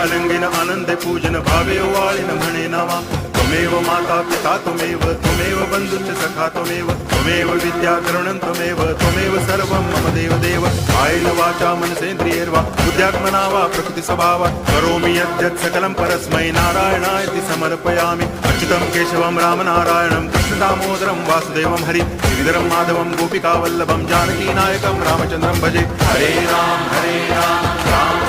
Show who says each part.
Speaker 1: विद्यारंगेन आनंदे पूजन भावे वाळिन म्हणे नावा त्वमेव माता पिता त्वमेव बंधुश्च सखा त्वमेव विद्या करुणं त्वमेव सर्वं मम देव कायेन वाचा मनसेन्द्रियैर्वा बुद्ध्यात्मना वा प्रकृति स्वभावात् करोमि यद्यत् सकलं परस्मै नारायणायति समर्पयामि अच्युतं केशवं रामनारायणं कृष्णदामोदरं वासुदेवं हरि श्रीधरं माधवं गोपिकावल्लभं जानकीनायकं रामचन्द्रं भजे हरे राम राम